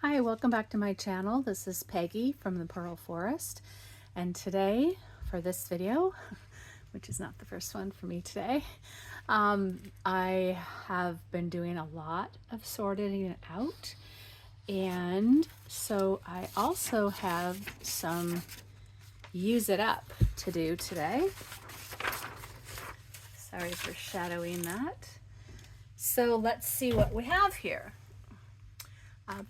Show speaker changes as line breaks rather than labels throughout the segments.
Hi, welcome back to my channel. This is Peggy from the Pearl Forest, and today for this video, which is not the first one for me today, I have been doing a lot of sorting it out, and so I also have some use it up to do today. Sorry for shadowing that. So let's see what we have here.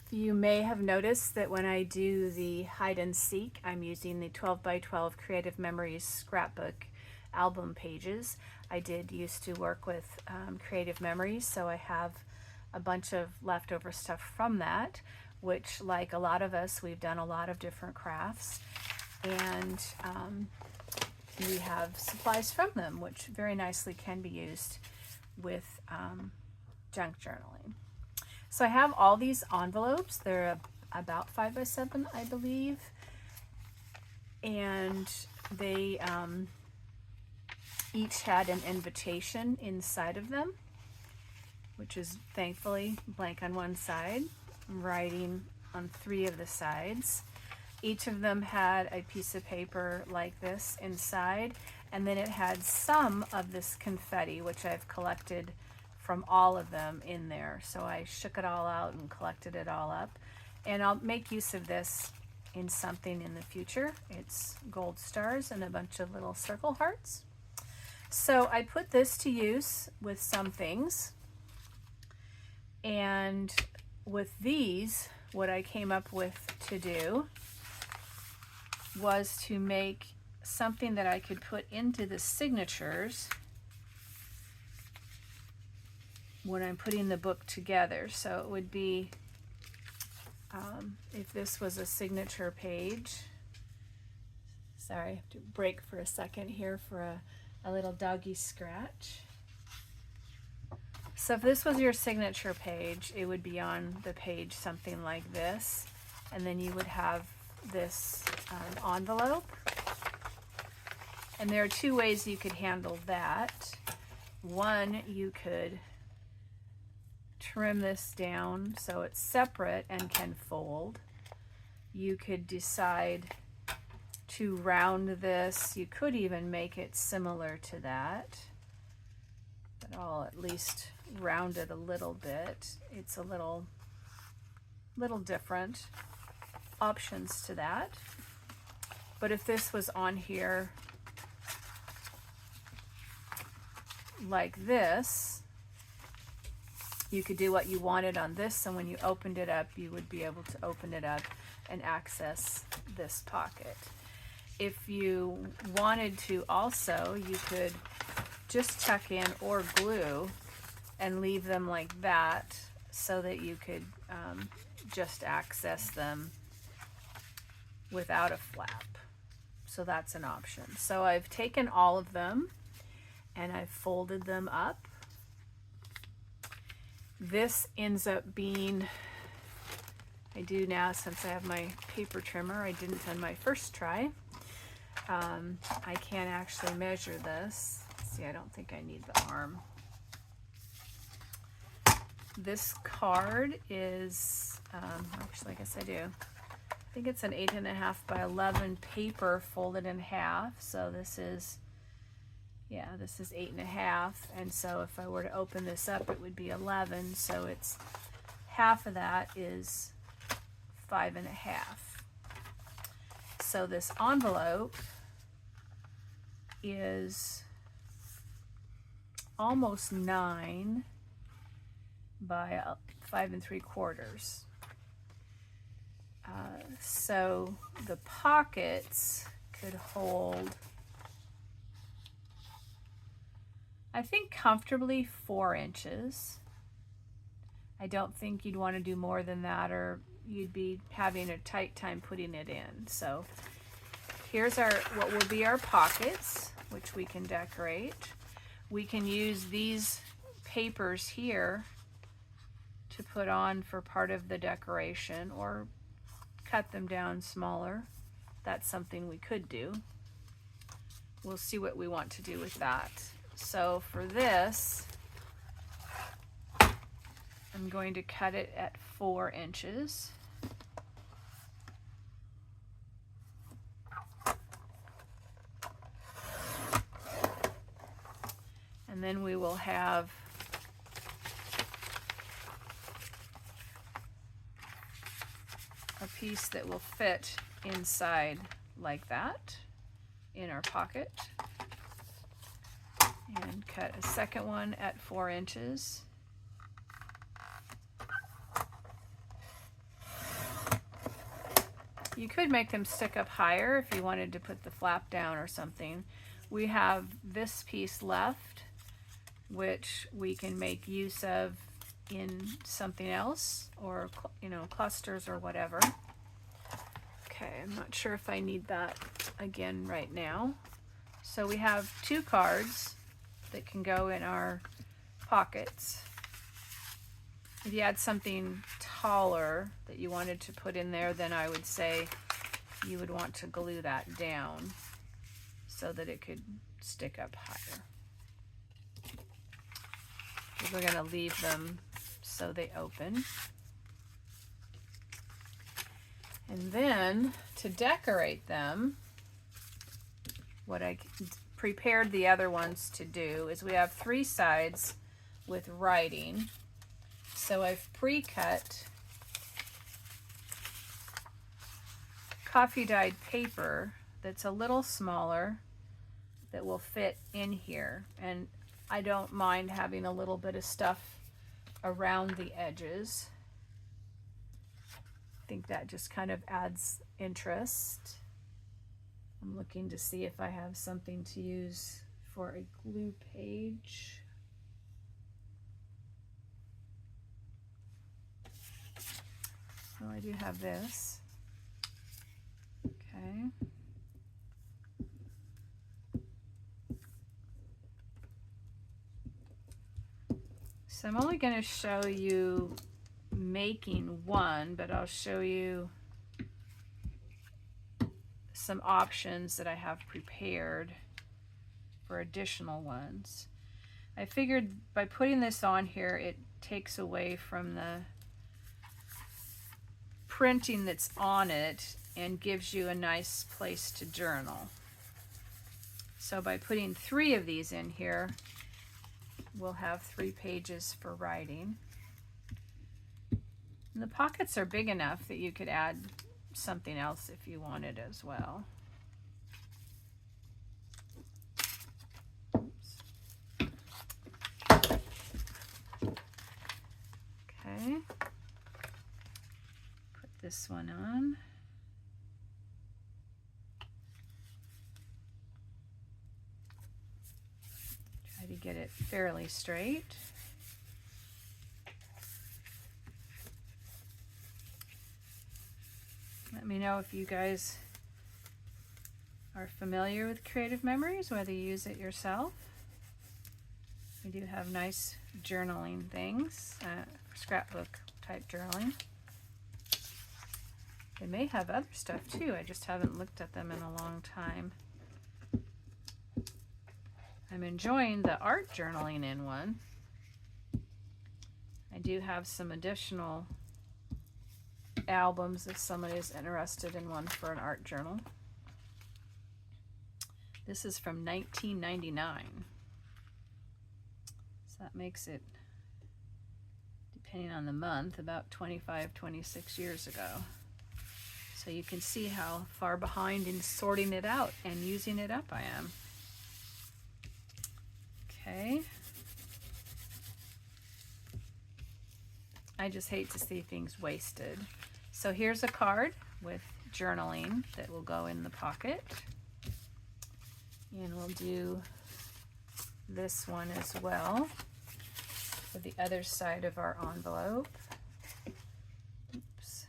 You may have noticed that when I do the hide and seek, I'm using the 12 by 12 Creative Memories scrapbook album pages. I did used to work with Creative Memories, so I have a bunch of leftover stuff from that, which, like a lot of us, we've done a lot of different crafts, and we have supplies from them, which very nicely can be used with junk journaling. So I have all these envelopes. They're about 5 by 7, I believe, and they each had an invitation inside of them, which is thankfully blank on one side. I'm writing on 3 of the sides. Each of them had a piece of paper like this inside, and then it had some of this confetti, which I've collected from all of them in there. So I shook it all out and collected it all up, and I'll make use of this in something in the future. It's gold stars and a bunch of little circle hearts. So I put this to use with some things, and with these, what I came up with to do was to make something that I could put into the signatures when I'm putting the book together. So it would be, if this was a signature page, sorry, I have to break for a second here for a little doggy scratch. So if this was your signature page, it would be on the page something like this, and then you would have this envelope. And there are 2 ways you could handle that. One, you could trim this down so it's separate and can fold. You could decide to round this. You could even make it similar to that, but I'll at least round it a little bit. It's a little different options to that. But if this was on here like this, you could do what you wanted on this, and when you opened it up, you would be able to open it up and access this pocket. If you wanted to also, you could just tuck in or glue and leave them like that so that you could just access them without a flap. So that's an option. So I've taken all of them and I've folded them up. This ends up being, I do now since I have my paper trimmer, I didn't on my first try. I can't actually measure this. See, I don't think I need the arm. This card is, actually I guess I do. I think it's an 8.5 by 11 paper folded in half. So this is, yeah, this is 8.5, and so if I were to open this up, it would be 11. So it's half of that is 5.5. So this envelope is almost 9 by 5 3/4. So the pockets could hold, I think, comfortably 4 inches. I don't think you'd want to do more than that, or you'd be having a tight time putting it in. So here's what will be our pockets, which we can decorate. We can use these papers here to put on for part of the decoration, or cut them down smaller. That's something we could do. We'll see what we want to do with that. So for this, I'm going to cut it at 4 inches. And then we will have a piece that will fit inside like that in our pocket. And cut a second one at 4 inches. You could make them stick up higher if you wanted to put the flap down or something. We have this piece left, which we can make use of in something else, or clusters or whatever. Okay, I'm not sure if I need that again right now. So we have 2 cards that can go in our pockets. If you had something taller that you wanted to put in there, then I would say you would want to glue that down so that it could stick up higher. We're going to leave them so they open. And then to decorate them, what I prepared the other ones to do is we have 3 sides with writing. So I've pre-cut coffee dyed paper that's a little smaller that will fit in here. And I don't mind having a little bit of stuff around the edges. I think that just kind of adds interest. I'm looking to see if I have something to use for a glue page. Oh, I do have this. Okay. So I'm only going to show you making one, but I'll show you some options that I have prepared for additional ones. I figured by putting this on here, it takes away from the printing that's on it and gives you a nice place to journal. So by putting 3 of these in here, we'll have 3 pages for writing. And the pockets are big enough that you could add something else if you wanted as well. Okay. Put this one on. Try to get it fairly straight. Let me know if you guys are familiar with Creative Memories, whether you use it yourself. We do have nice journaling things, scrapbook type journaling. They may have other stuff too, I just haven't looked at them in a long time. I'm enjoying the art journaling in one. I do have some additional albums if somebody is interested in one for an art journal. This is from 1999. So that makes it, depending on the month, about 25, 26 years ago. So you can see how far behind in sorting it out and using it up I am. Okay. I just hate to see things wasted. So here's a card with journaling that will go in the pocket. And we'll do this one as well for the other side of our envelope. Oops.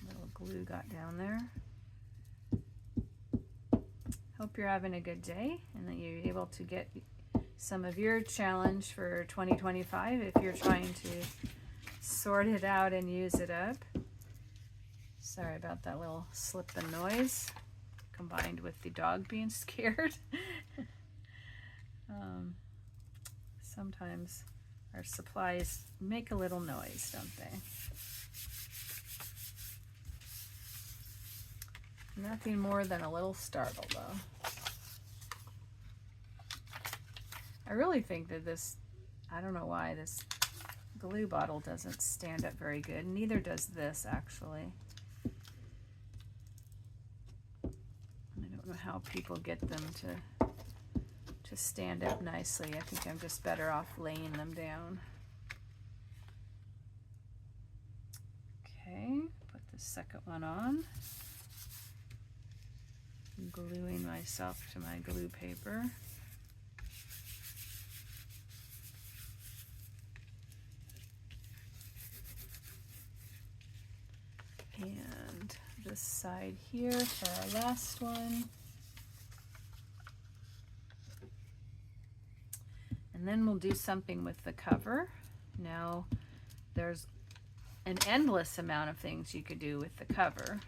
Little glue got down there. Hope you're having a good day and that you're able to get some of your challenge for 2025 if you're trying to sort it out and use it up. Sorry about that little slip and noise combined with the dog being scared. Sometimes our supplies make a little noise, don't they? Nothing more than a little startle though. I really think that this, I don't know why this glue bottle doesn't stand up very good. Neither does this, actually. I don't know how people get them to stand up nicely. I think I'm just better off laying them down. Okay, put the second one on. I'm gluing myself to my glue paper. And this side here for our last one. And then we'll do something with the cover. Now, there's an endless amount of things you could do with the cover.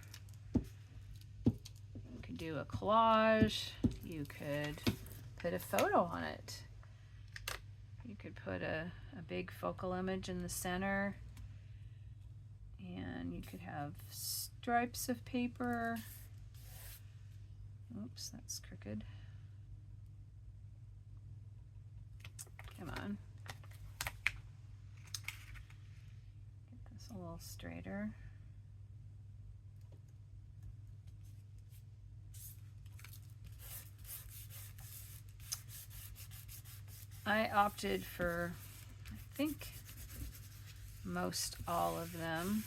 You could do a collage. You could put a photo on it. You could put a big focal image in the center. And you could have stripes of paper. Oops, that's crooked. Come on. Get this a little straighter. I opted for, I think, most all of them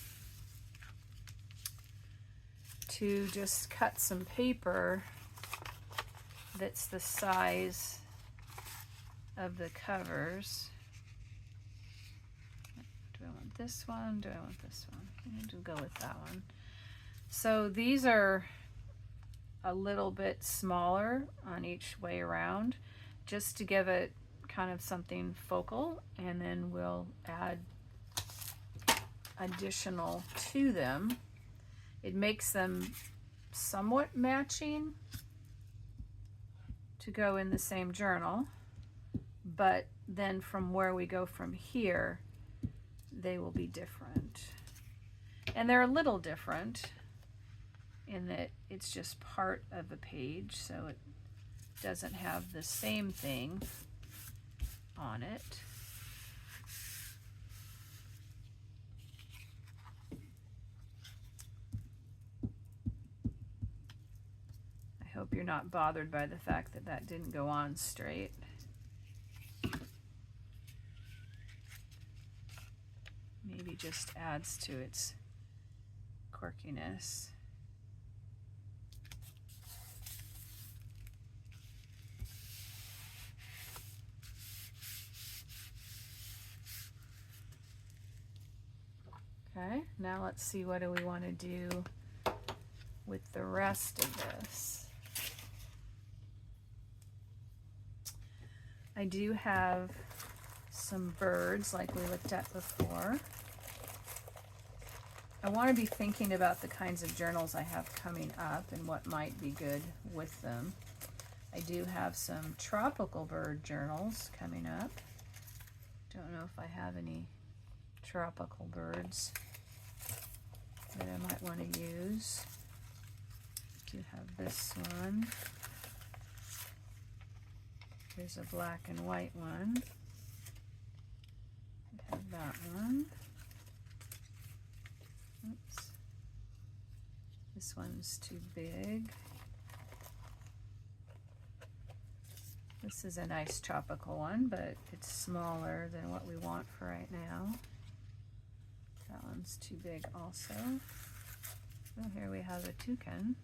to just cut some paper that's the size of the covers. Do I want this one? Do I want this one? I'm going to go with that one. So these are a little bit smaller on each way around, just to give it kind of something focal, and then we'll add additional to them. It makes them somewhat matching to go in the same journal, but then from where we go from here, they will be different. And they're a little different in that it's just part of a page, so it doesn't have the same thing on it. I hope you're not bothered by the fact that that didn't go on straight. Maybe just adds to its quirkiness. Okay, now let's see, what do we want to do with the rest of this? I do have some birds like we looked at before. I want to be thinking about the kinds of journals I have coming up and what might be good with them. I do have some tropical bird journals coming up. Don't know if I have any tropical birds that I might want to use. I do have this one. Here's a black and white one. I have that one. Oops. This one's too big. This is a nice tropical one, but it's smaller than what we want for right now. That one's too big also. Oh, here we have a toucan.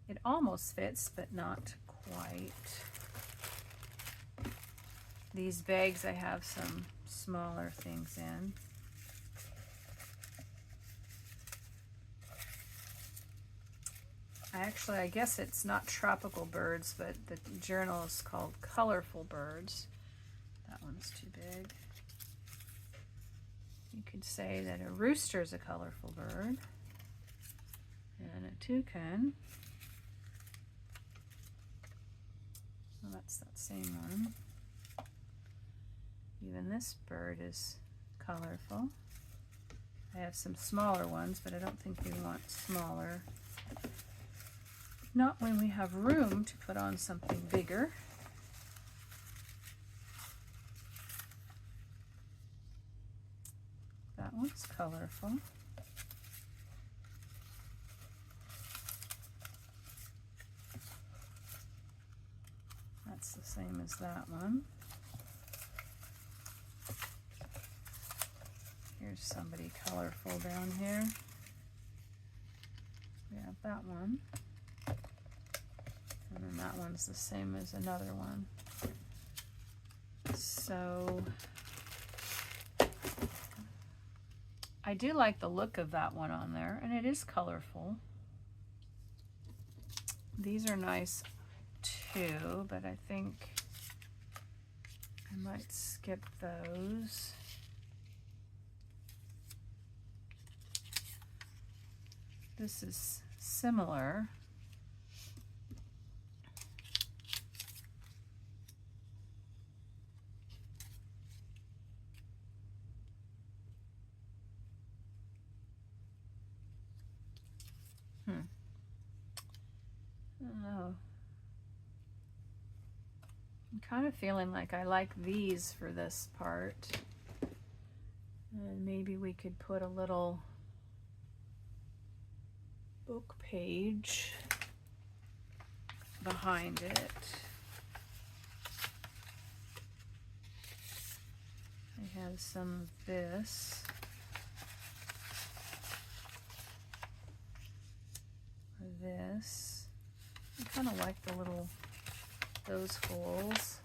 It almost fits, but not quite. These bags, I have some smaller things in. I guess it's not tropical birds, but the journal is called Colorful Birds. That one's too big. You could say that a rooster is a colorful bird, and a toucan. Well, that's that same one. Even this bird is colorful. I have some smaller ones, but I don't think we want smaller. not when we have room to put on something bigger. That one's colorful. That's the same as that one. Here's somebody colorful down here. We have that one. And then that one's the same as another one. So I do like the look of that one on there, and it is colorful. These are nice too, but I think I might skip those. This is similar. Oh. I'm kind of feeling like I like these for this part. And maybe we could put a little book page behind it. I have some of this. Or this. I kind of like the little, those holes.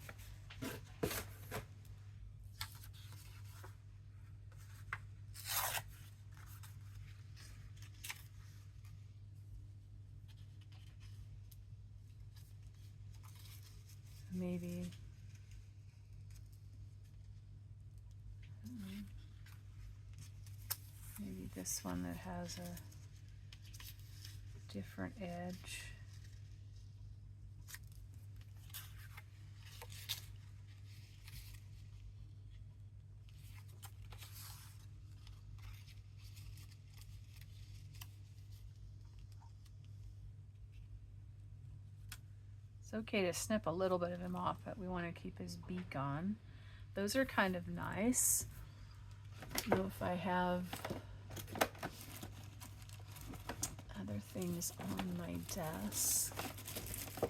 Maybe this one that has a different edge. It's okay to snip a little bit of him off, but we want to keep his beak on. Those are kind of nice. I don't know if I have other things on my desk. I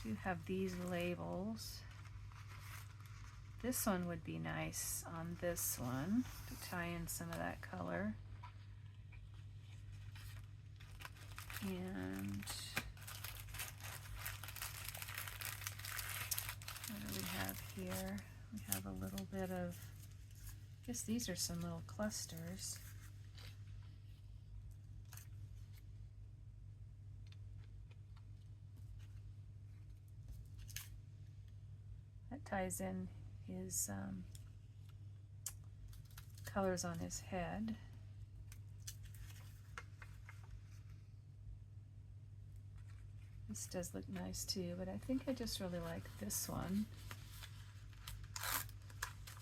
do have these labels. This one would be nice on this one to tie in some of that color. And what do we have here? We have a little bit of, I guess these are some little clusters. That ties in his colors on his head. This does look nice too, but I think I just really like this one.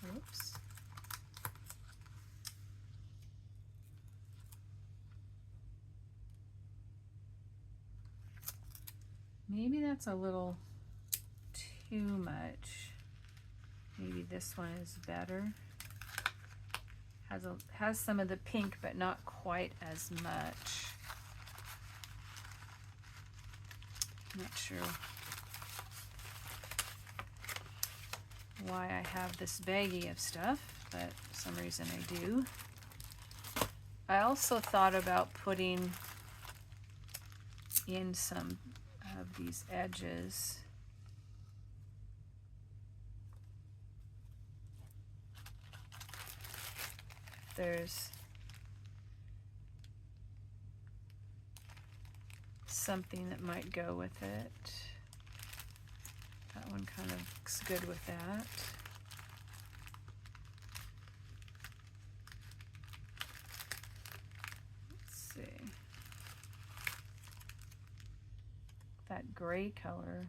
Whoops. Maybe that's a little too much. Maybe this one is better. Has some of the pink, but not quite as much. Not sure why I have this baggie of stuff, but for some reason I do. I also thought about putting in some of these edges. There's something that might go with it. That one kind of looks good with that. Let's see. That gray color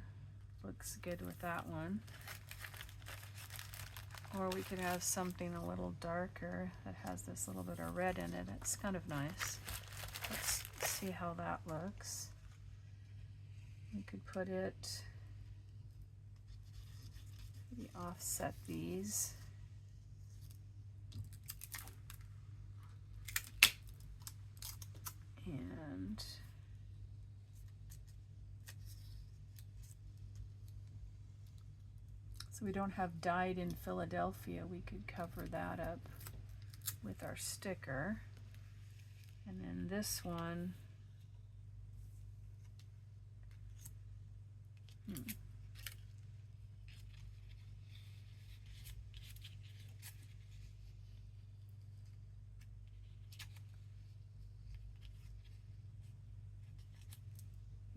looks good with that one. Or we could have something a little darker that has this little bit of red in it. It's kind of nice. Let's see how that looks. We could put it, maybe offset these. And so we don't have Died in Philadelphia. We could cover that up with our sticker. And then this one, be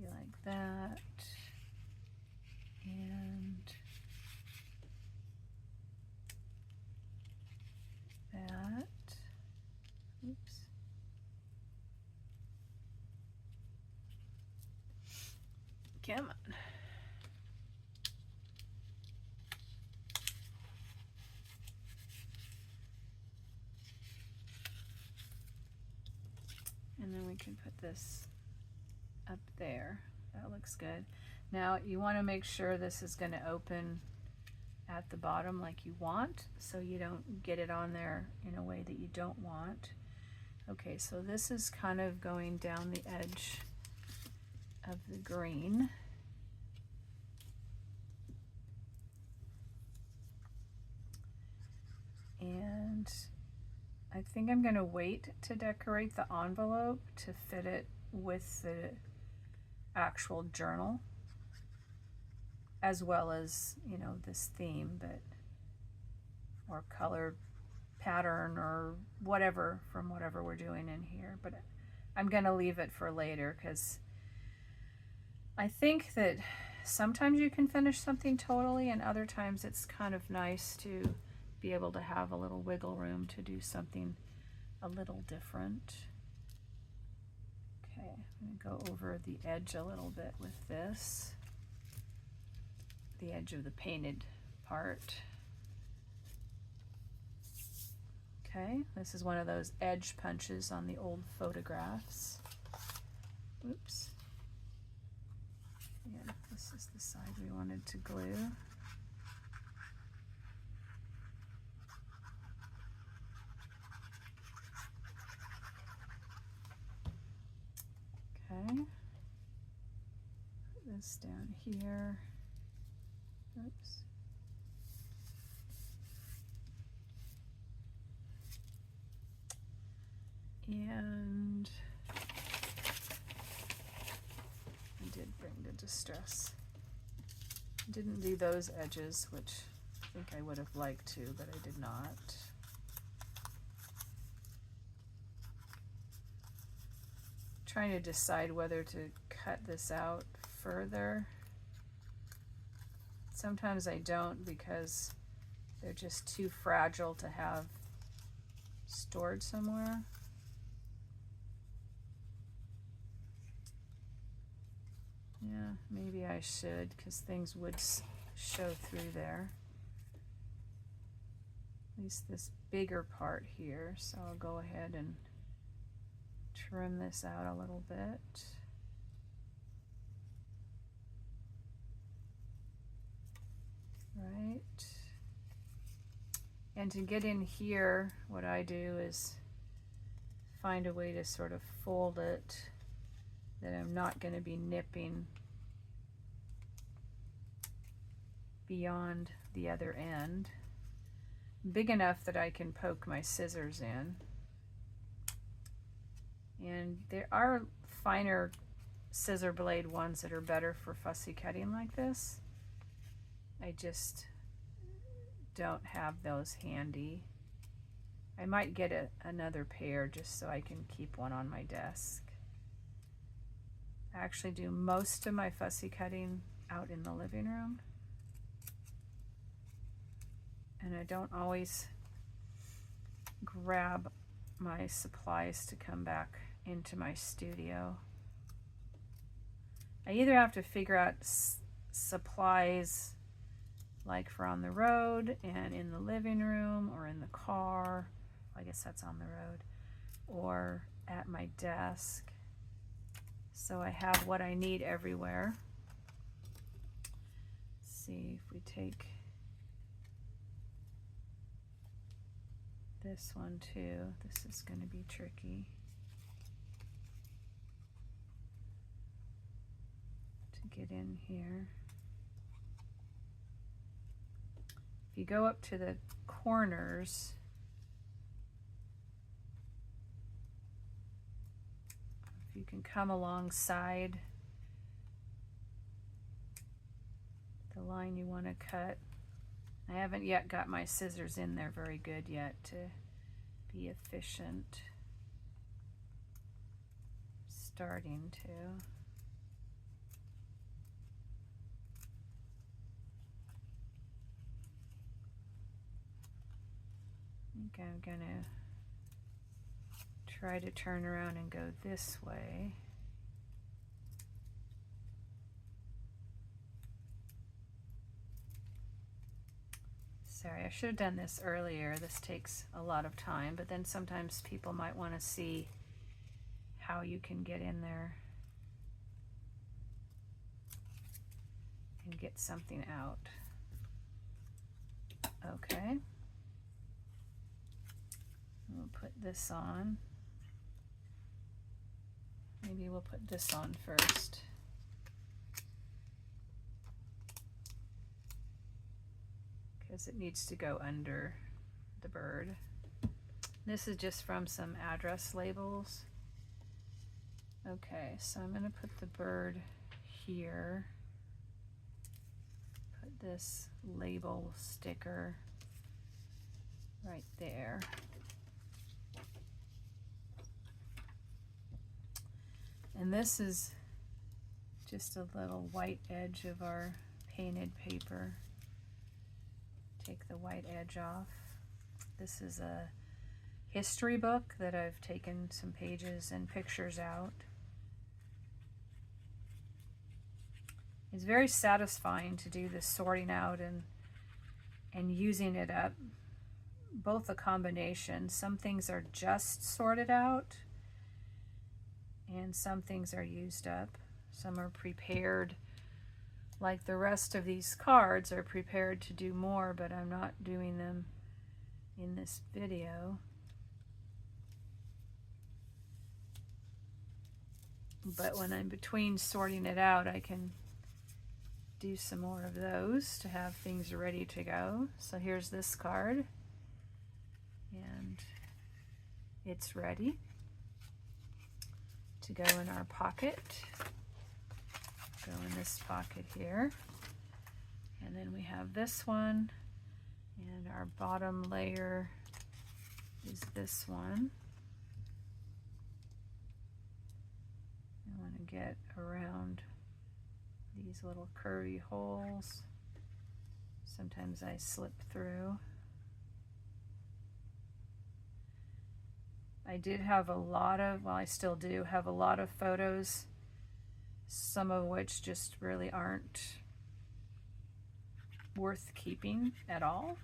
like that. And that. Oops. Come on. And then we can put this up there. That looks good. Now you want to make sure this is going to open at the bottom like you want, so you don't get it on there in a way that you don't want. Okay, so this is kind of going down the edge of the green. And I think I'm going to wait to decorate the envelope to fit it with the actual journal, as well as, you know, this theme, but or color pattern or whatever from whatever we're doing in here. But I'm going to leave it for later because I think that sometimes you can finish something totally, and other times it's kind of nice to be able to have a little wiggle room to do something a little different. Okay, I'm going to go over the edge a little bit with this, the edge of the painted part. Okay, this is one of those edge punches on the old photographs. Oops. Yeah, this is the side we wanted to glue. Okay, put this down here. Oops. And I did bring the distress. Didn't do those edges, which I think I would have liked to, but I did not. Trying to decide whether to cut this out further. Sometimes I don't because they're just too fragile to have stored somewhere. Yeah, maybe I should, because things would show through there. At least this bigger part here, so I'll go ahead and trim this out a little bit. Right. And to get in here, what I do is find a way to sort of fold it that I'm not going to be nipping beyond the other end. Big enough that I can poke my scissors in. And there are finer scissor blade ones that are better for fussy cutting like this. I just don't have those handy. I might get another pair just so I can keep one on my desk. I actually do most of my fussy cutting out in the living room. And I don't always grab my supplies to come back into my studio. I either have to figure out supplies like for on the road and in the living room or in the car. I guess that's on the road, or at my desk. so I have what I need everywhere. Let's see if we take this one too. This is going to be tricky to get in here. If you go up to the corners, if you can come alongside the line you want to cut. I haven't yet got my scissors in there very good yet to be efficient. Starting to. I think I'm gonna try to turn around and go this way. Sorry, I should have done this earlier. This takes a lot of time, but then sometimes people might want to see how you can get in there and get something out. Okay. We'll put this on. Maybe we'll put this on first. Because it needs to go under the bird. This is just from some address labels. Okay, so I'm going to put the bird here. Put this label sticker right there. And this is just a little white edge of our painted paper. Take the white edge off. This is a history book that I've taken some pages and pictures out. It's very satisfying to do this sorting out and using it up. Both a combination. Some things are just sorted out and some things are used up. Some are prepared. Like the rest of these cards are prepared to do more, but I'm not doing them in this video. But when I'm between sorting it out, I can do some more of those to have things ready to go. So here's this card, and it's ready to go in our pocket. Go in this pocket here, and then we have this one, and our bottom layer is this one. I want to get around these little curvy holes. Sometimes I slip through. I did have a lot of, well, I still do have a lot of photos, some of which just really aren't worth keeping at all.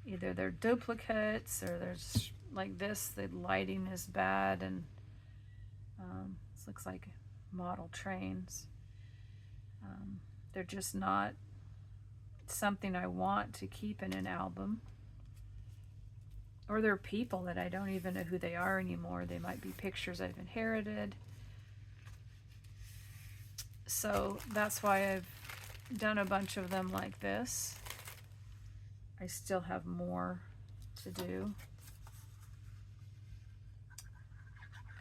Either they're duplicates or there's like this, the lighting is bad, and this looks like model trains. They're just not something I want to keep in an album. Or they're people that I don't even know who they are anymore. They might be pictures I've inherited. So that's why I've done a bunch of them like this. I still have more to do.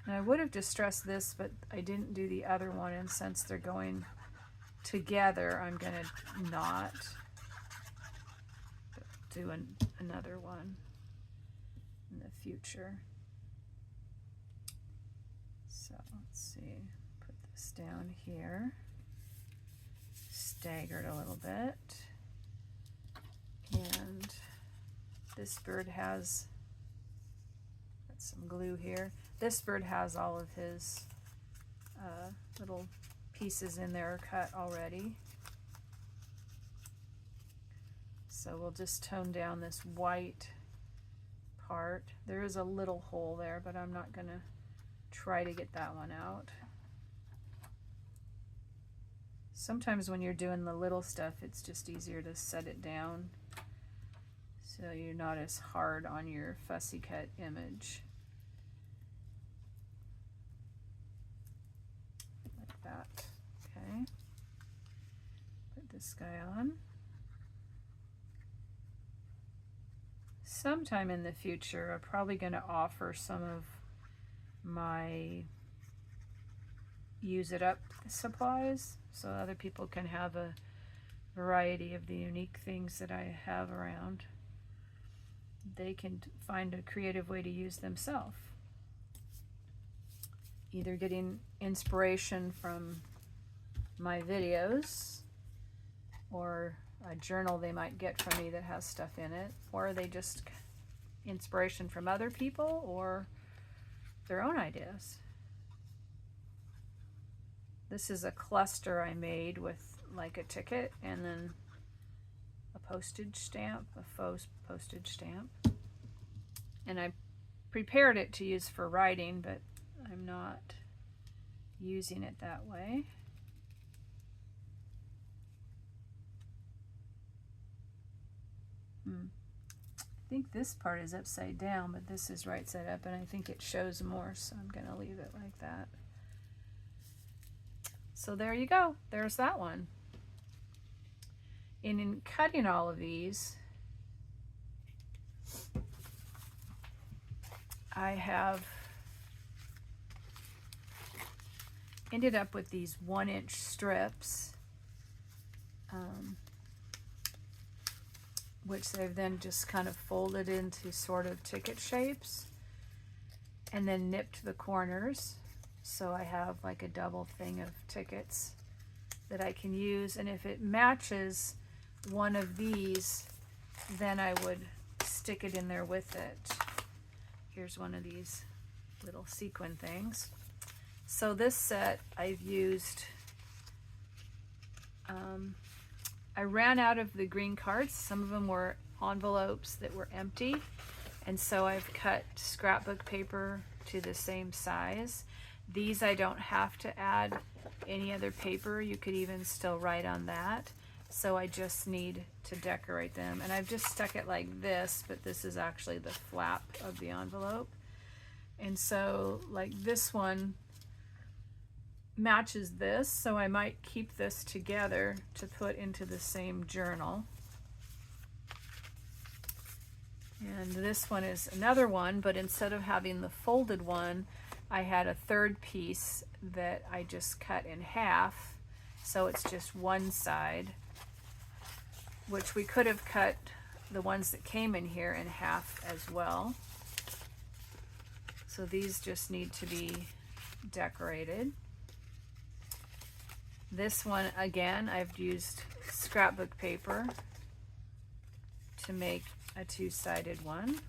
And I would have distressed this, but I didn't do the other one, and since they're going together, I'm gonna not do another one in the future. So let's see, put this down here, staggered a little bit, and this bird has, got some glue here, this bird has all of his little pieces in there cut already. So we'll just tone down this white part. There is a little hole there, but I'm not gonna try to get that one out. Sometimes when you're doing the little stuff, it's just easier to set it down so you're not as hard on your fussy cut image. Like that. Okay. Put this guy on. Sometime in the future, I'm probably going to offer some of my use it up supplies so other people can have a variety of the unique things that I have around. They can find a creative way to use themselves. Either getting inspiration from my videos or a journal they might get from me that has stuff in it, or they just inspiration from other people or their own ideas. This is a cluster I made with like a ticket and then a postage stamp, a faux postage stamp. And I prepared it to use for writing, but I'm not using it that way. I think this part is upside down, but this is right side up, and I think it shows more, so I'm going to leave it like that. So there you go. There's that one. And in cutting all of these, I have ended up with these 1-inch strips, which they've then just kind of folded into sort of ticket shapes and then nipped the corners. So I have like a double thing of tickets that I can use. And if it matches one of these, then I would stick it in there with it. Here's one of these little sequin things. So this set I've used, I ran out of the green cards. Some of them were envelopes that were empty. And so I've cut scrapbook paper to the same size. These I don't have to add any other paper. You could even still write on that. So I just need to decorate them. And I've just stuck it like this, but this is actually the flap of the envelope. And so like this one matches this, so I might keep this together to put into the same journal. And this one is another one, but instead of having the folded one, I had a third piece that I just cut in half, so it's just one side, which we could have cut the ones that came in here in half as well. So these just need to be decorated. This one, again, I've used scrapbook paper to make a two-sided one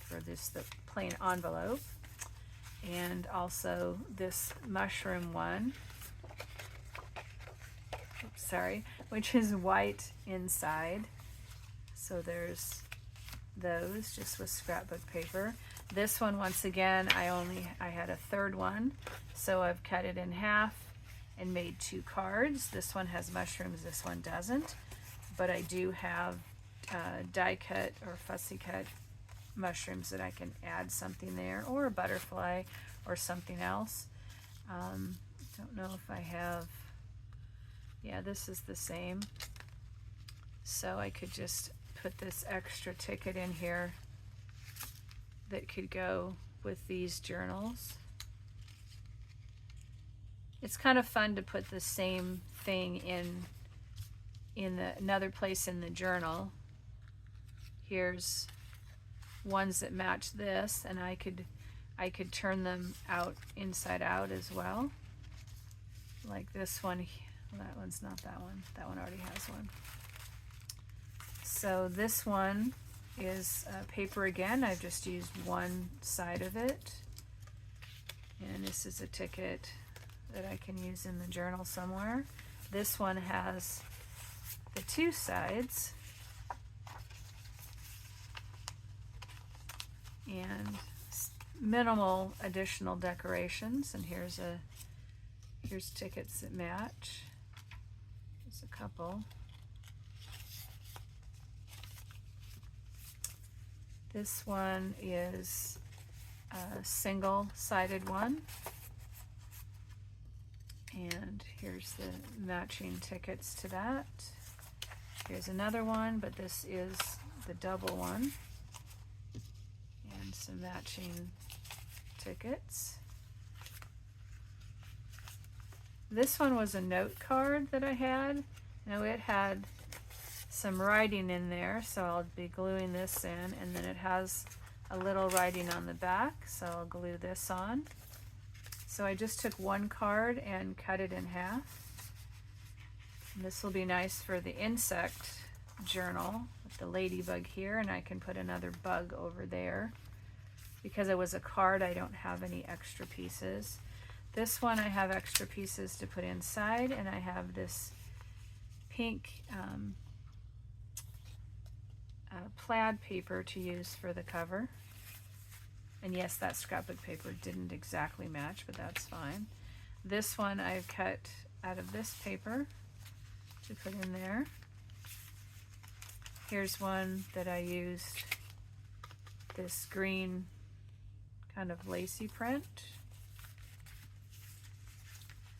for this, the plain envelope. And also this mushroom one, which is white inside. So there's those just with scrapbook paper. This one, once again, I had a third one, so I've cut it in half and made 2 cards. This one has mushrooms, this one doesn't, but I do have die cut or fussy cut mushrooms that I can add something there, or a butterfly or something else. Don't know if I have, yeah, this is the same. So I could just put this extra ticket in here that could go with these journals. It's kind of fun to put the same thing in another place in the journal. Here's ones that match this, and I could turn them out inside out as well. Like this one, that one's not that one. That one already has one. So this one is paper again. I've just used one side of it. And this is a ticket that I can use in the journal somewhere. This one has the 2 sides. And minimal additional decorations, and here's tickets that match. There's a couple. This one is a single-sided one. And here's the matching tickets to that. Here's another one, but this is the double one. And some matching tickets. This one was a note card that I had. Now it had some writing in there, so I'll be gluing this in, and then it has a little writing on the back, so I'll glue this on. So I just took one card and cut it in half. And this will be nice for the insect journal with the ladybug here, and I can put another bug over there. Because it was a card, I don't have any extra pieces. This one I have extra pieces to put inside, and I have this pink plaid paper to use for the cover. And yes, that scrapbook paper didn't exactly match, but that's fine. This one I've cut out of this paper to put in there. Here's one that I used this green kind of lacy print.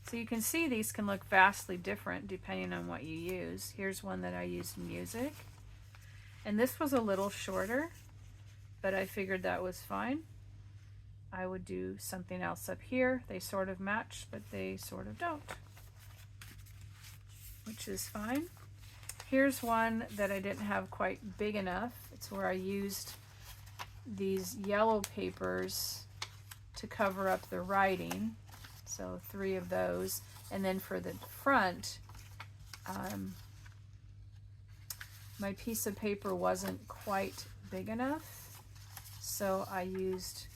So you can see these can look vastly different depending on what you use. Here's one that I used music. And this was a little shorter, but I figured that was fine. I would do something else up here. They sort of match, but they sort of don't, which is fine. Here's one that I didn't have quite big enough. It's where I used these yellow papers to cover up the writing. So 3 of those. And then for the front, my piece of paper wasn't quite big enough. So I used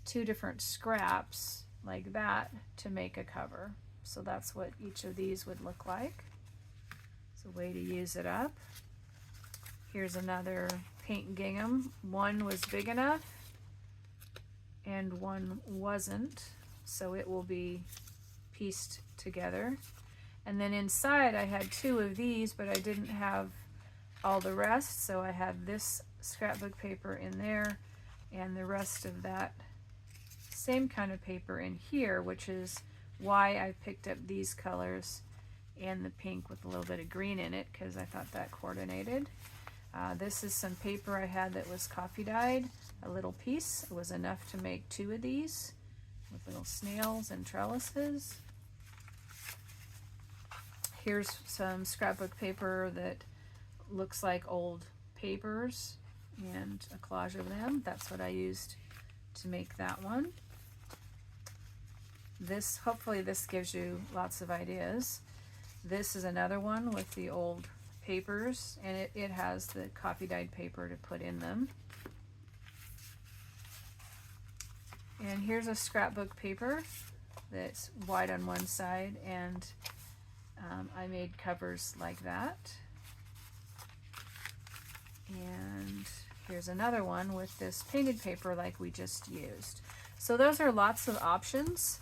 2 different scraps like that to make a cover. So that's what each of these would look like. It's a way to use it up. Here's another pink gingham. One was big enough and one wasn't, so it will be pieced together. And then inside I had 2 of these, but I didn't have all the rest, so I had this scrapbook paper in there and the rest of that same kind of paper in here, which is why I picked up these colors and the pink with a little bit of green in it, because I thought that coordinated. This is some paper I had that was coffee dyed, a little piece. It was enough to make 2 of these with little snails and trellises. Here's some scrapbook paper that looks like old papers and a collage of them. That's what I used to make that one. This, hopefully this gives you lots of ideas. This is another one with the old papers, and it has the coffee dyed paper to put in them. And here's a scrapbook paper that's wide on one side, and I made covers like that. And here's another one with this painted paper like we just used. So those are lots of options.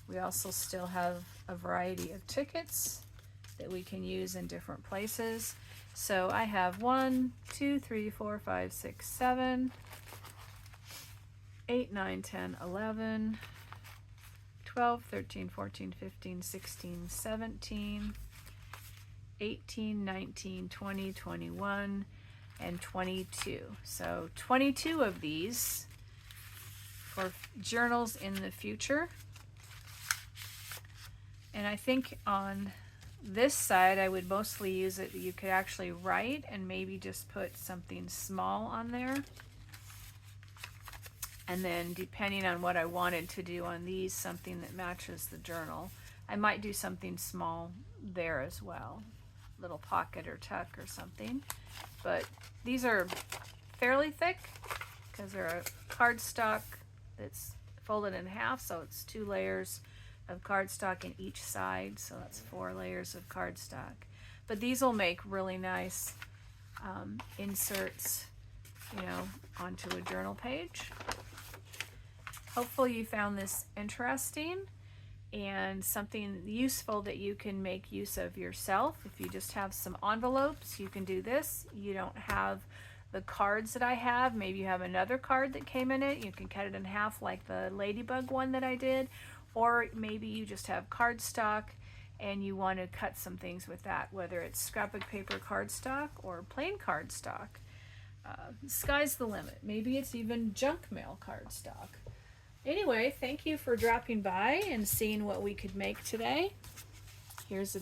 We also still have a variety of tickets that we can use in different places. So I have 1, 2, 3, 4, 5, 6, 7, 8, 9, 10, 11, 12, 13, 14, 15, 16, 17, 18, 19, 20, 21, and 22. So 22 of these for journals in the future. And I think on this side I would mostly use it, you could actually write and maybe just put something small on there. And then depending on what I wanted to do on these, something that matches the journal, I might do something small there as well. Little pocket or tuck or something. But these are fairly thick because they're a cardstock that's folded in half, so it's 2 layers of cardstock in each side, so that's 4 layers of cardstock. But these will make really nice inserts, you know, onto a journal page. Hopefully you found this interesting and something useful that you can make use of yourself. If you just have some envelopes, you can do this. You don't have the cards that I have. Maybe you have another card that came in it. You can cut it in half like the ladybug one that I did. Or maybe you just have cardstock and you want to cut some things with that, whether it's scrapbook paper cardstock or plain cardstock. Sky's the limit. Maybe it's even junk mail cardstock. Anyway, thank you for dropping by and seeing what we could make today. Here's a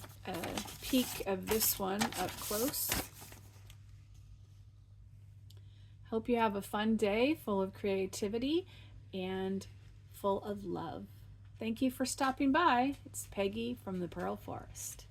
peek of this one up close. Hope you have a fun day full of creativity and full of love. Thank you for stopping by. It's Peggy from the Pearl Forest.